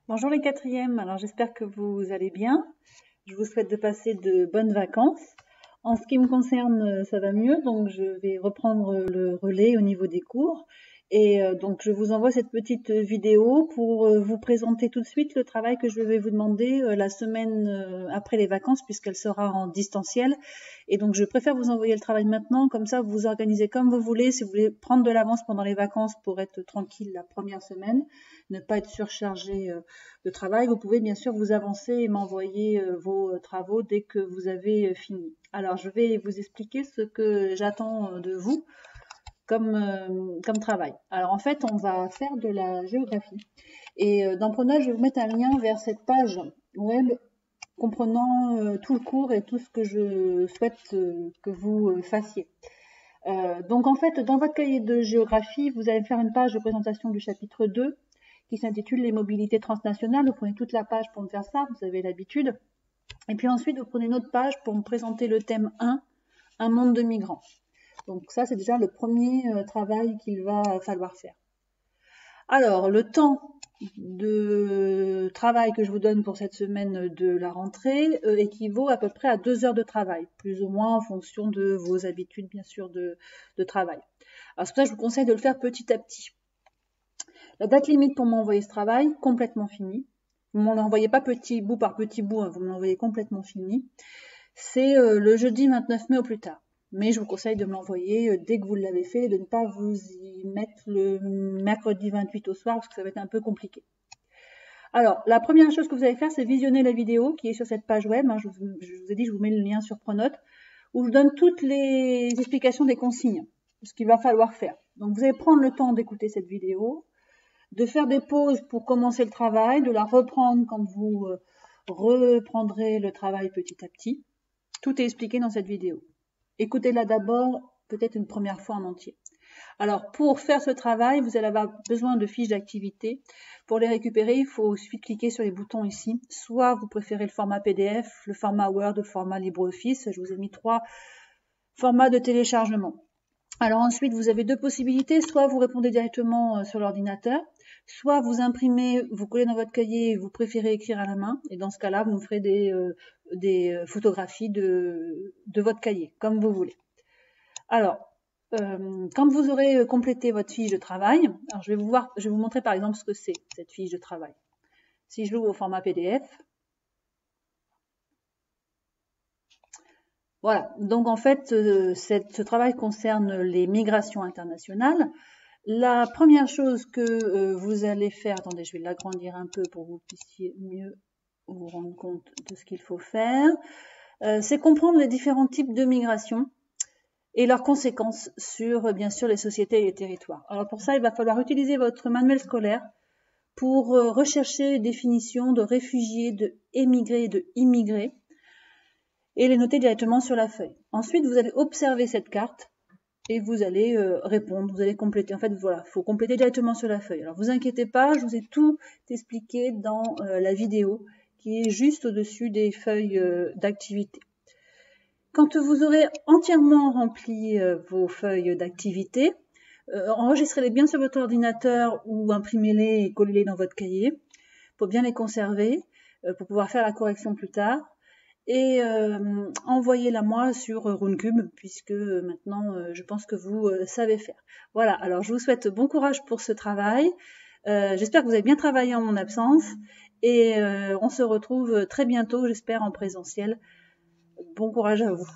Bonjour les quatrièmes, alors j'espère que vous allez bien. Je vous souhaite de passer de bonnes vacances. En ce qui me concerne, ça va mieux, donc je vais reprendre le relais au niveau des cours. Et donc je vous envoie cette petite vidéo pour vous présenter tout de suite le travail que je vais vous demander la semaine après les vacances, puisqu'elle sera en distanciel. Et donc je préfère vous envoyer le travail maintenant, comme ça vous vous organisez comme vous voulez. Si vous voulez prendre de l'avance pendant les vacances pour être tranquille la première semaine, ne pas être surchargé de travail, vous pouvez bien sûr vous avancer et m'envoyer vos travaux dès que vous avez fini. Alors je vais vous expliquer ce que j'attends de vous comme travail. Alors en fait, on va faire de la géographie. Et dans Prenage, je vais vous mettre un lien vers cette page web comprenant tout le cours et tout ce que je souhaite que vous fassiez. Donc en fait, dans votre cahier de géographie, vous allez faire une page de présentation du chapitre 2 qui s'intitule les mobilités transnationales. Vous prenez toute la page pour me faire ça, vous avez l'habitude. Et puis ensuite, vous prenez une autre page pour me présenter le thème 1, un monde de migrants. Donc ça, c'est déjà le premier travail qu'il va falloir faire. Alors, le temps de travail que je vous donne pour cette semaine de la rentrée équivaut à peu près à 2 heures de travail, plus ou moins en fonction de vos habitudes, bien sûr, de travail. Alors, c'est pour ça que je vous conseille de le faire petit à petit. La date limite pour m'envoyer ce travail, complètement fini. Vous ne m'en envoyez pas petit bout par petit bout, hein, vous me l'envoyez complètement fini. C'est le jeudi 29 mai au plus tard. Mais je vous conseille de me l'envoyer dès que vous l'avez fait et de ne pas vous y mettre le mercredi 28 au soir parce que ça va être un peu compliqué. Alors, la première chose que vous allez faire, c'est visionner la vidéo qui est sur cette page web. Hein, je vous ai dit, je vous mets le lien sur Pronote, où je donne toutes les explications des consignes, ce qu'il va falloir faire. Donc, vous allez prendre le temps d'écouter cette vidéo, de faire des pauses pour commencer le travail, de la reprendre quand vous reprendrez le travail petit à petit. Tout est expliqué dans cette vidéo. Écoutez-la d'abord, peut-être une première fois en entier. Alors, pour faire ce travail, vous allez avoir besoin de fiches d'activité. Pour les récupérer, il faut suffit de cliquer sur les boutons ici. Soit vous préférez le format PDF, le format Word, le format LibreOffice. Je vous ai mis 3 formats de téléchargement. Alors ensuite, vous avez 2 possibilités. Soit vous répondez directement sur l'ordinateur, soit vous imprimez, vous collez dans votre cahier, vous préférez écrire à la main. Et dans ce cas-là, vous me ferez des photographies de votre cahier, comme vous voulez. Alors, quand vous aurez complété votre fiche de travail, alors je vais vous montrer par exemple ce que c'est, cette fiche de travail. Si je l'ouvre au format PDF, voilà, donc en fait, ce travail concerne les migrations internationales. La première chose que vous allez faire, attendez, je vais l'agrandir un peu pour que vous puissiez mieux vous rendre compte de ce qu'il faut faire, c'est comprendre les différents types de migration et leurs conséquences sur, bien sûr, les sociétés et les territoires. Alors pour ça, il va falloir utiliser votre manuel scolaire pour rechercher les définitions de réfugiés, de émigrés et de immigrés et les noter directement sur la feuille. Ensuite, vous allez observer cette carte et vous allez répondre, vous allez compléter. En fait, voilà, il faut compléter directement sur la feuille. Alors, vous inquiétez pas, je vous ai tout expliqué dans la vidéo qui est juste au-dessus des feuilles d'activité. Quand vous aurez entièrement rempli vos feuilles d'activité, enregistrez-les bien sur votre ordinateur ou imprimez-les et collez-les dans votre cahier pour bien les conserver, pour pouvoir faire la correction plus tard. Et envoyez-la moi sur RuneCube, puisque maintenant je pense que vous savez faire. Voilà, alors je vous souhaite bon courage pour ce travail. J'espère que vous avez bien travaillé en mon absence. Et on se retrouve très bientôt, j'espère, en présentiel. Bon courage à vous.